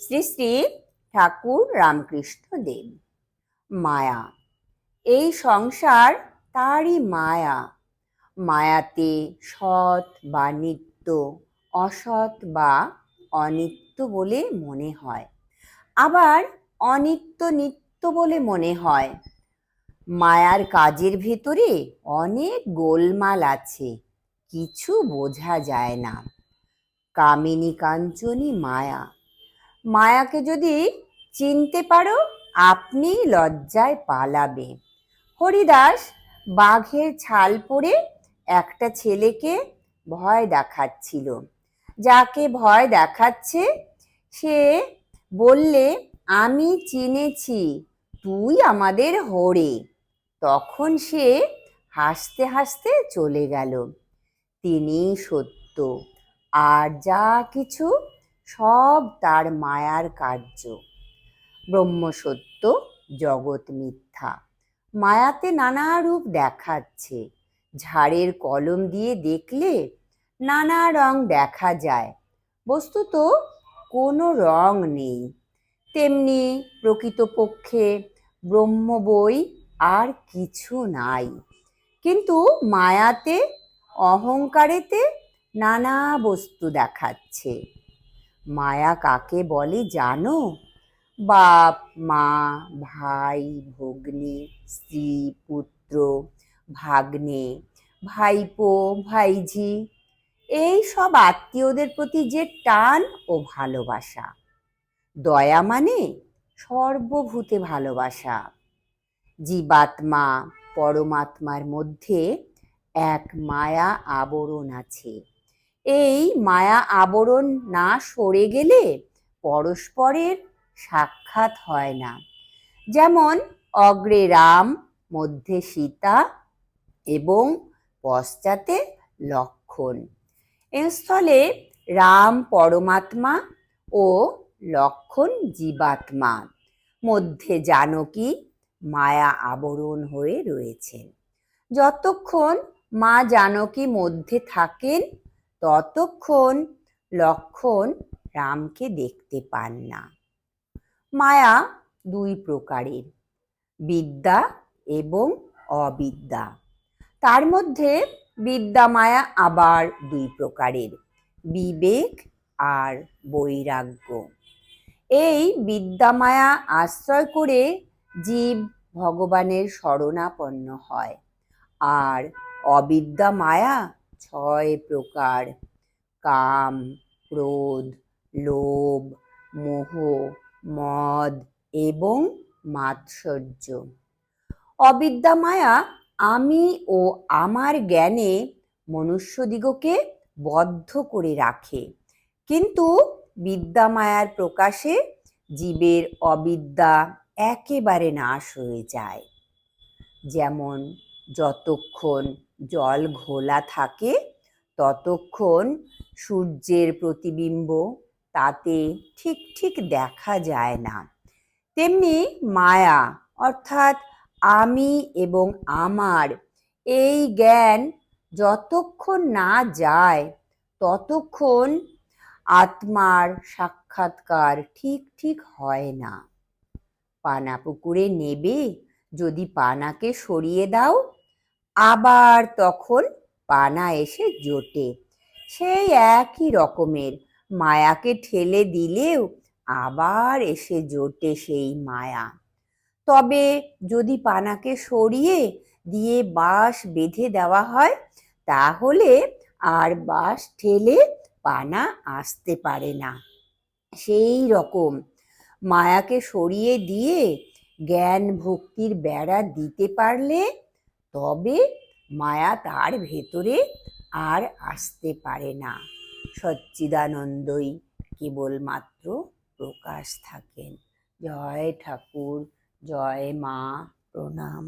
শ্রী শ্রী ঠাকুর রামকৃষ্ণ দেব। মায়া, এই সংসার তারই মায়া। মায়াতে সৎ বা নিত্য, অসৎ বা অনিত্য বলে মনে হয়, আবার অনিত্য নিত্য বলে মনে হয়। মায়ার কাজের ভেতরে অনেক গোলমাল আছে, কিছু বোঝা যায় না। কামিনী কাঞ্চনী মায়া। মায়াকে যদি চিনতে পারো, আপনি লজ্জায় পালাবে। হরিদাস বাঘের ছাল পরে একটা ছেলেকে ভয় দেখাচ্ছিল। যাকে ভয় দেখাচ্ছে সে বললে, আমি চিনেছি, তুই আমাদের হরে। তখন সে হাসতে হাসতে চলে গেল। তিনি সত্য, আর যা কিছু সব তার মায়ার কার্য। ব্রহ্ম সত্য, জগৎ মিথ্যা। মায়াতে নানা রূপ দেখাচ্ছে। ঝাড়ের কলম দিয়ে দেখলে নানা রং দেখা যায়, বস্তুত কোনো রং নেই। তেমনি প্রকৃতপক্ষে ব্রহ্ম বই আর কিছু নাই। কিন্তু মায়াতে, অহংকারেতে নানা বস্তু দেখাচ্ছে। মায়া কাকে বলে জানো? বাপ, মা, ভাই, ভগ্নী, স্ত্রী, পুত্র, ভাগ্নে, ভাইপো, ভাইঝি, এই সব আত্মীয়দের প্রতি যে টান ও ভালোবাসা। দয়া মানে সর্বভূতে ভালোবাসা। জীবাত্মা পরমাত্মার মধ্যে এক মায়া আবরণ আছে। এই মায়া আবরণ না সরে গেলে পরস্পরের সাক্ষাৎ হয় না। যেমন অগ্রে রাম, মধ্যে সীতা এবং পশ্চাতে লক্ষ্মণ। এর স্থলে রাম পরমাত্মা ও লক্ষ্মণ জীবাত্মা, মধ্যে জানকী মায়া আবরণ হয়ে রয়েছেন। যতক্ষণ মা জানকী মধ্যে থাকেন, ততক্ষণ লক্ষ্মণ রামকে দেখতে পান না। মায়া দুই প্রকারের, বিদ্যা এবং অবিদ্যা। তার মধ্যে বিদ্যা মায়া আবার দুই প্রকারের, বিবেক আর বৈরাগ্য। এই বিদ্যা মায়া আশ্রয় করে জীব ভগবানের শরণাপন্ন হয়। আর অবিদ্যা মায়া ছয় প্রকার, কাম, ক্রোধ, লোভ, মোহ, মদ এবং মাৎসর্য। অবিদ্যা মায়া আমি ও আমার জ্ঞানে মনুষ্যদিগকে বদ্ধ করে রাখে, কিন্তু বিদ্যা মায়ার প্রকাশে জীবের অবিদ্যা একেবারে নাশ হয়ে যায়। যেমন যতক্ষণ জল ঘোলা থাকে ততক্ষণ সূর্যের প্রতিবিম্ব তাতে ঠিক ঠিক দেখা যায় না, তেমনি মায়া অর্থাৎ আমি এবং আমার এই জ্ঞান যতক্ষণ না যায় ততক্ষণ আত্মার সাক্ষাৎকার ঠিক ঠিক হয় না। পানা পুকুরে নেবে, যদি পানাকে সরিয়ে দাও, আবার তখন পানা এসে জোটে। সেই একই রকমের মায়াকে ঠেলে দিলেও আবার এসে জোটে সেই মায়া। তবে যদি পানাকে সরিয়ে দিয়ে বাঁশ বেঁধে দেওয়া হয়, তাহলে আর বাঁশ ঠেলে পানা আসতে পারে না। সেই রকম মায়াকে সরিয়ে দিয়ে জ্ঞান ভক্তির বেড়া দিতে পারলে তবে মায়া তার ভেতরে আর আসতে পারে না। সচ্চিদানন্দই কেবলমাত্র প্রকাশ থাকেন। জয় ঠাকুর, জয় মা, প্রণাম।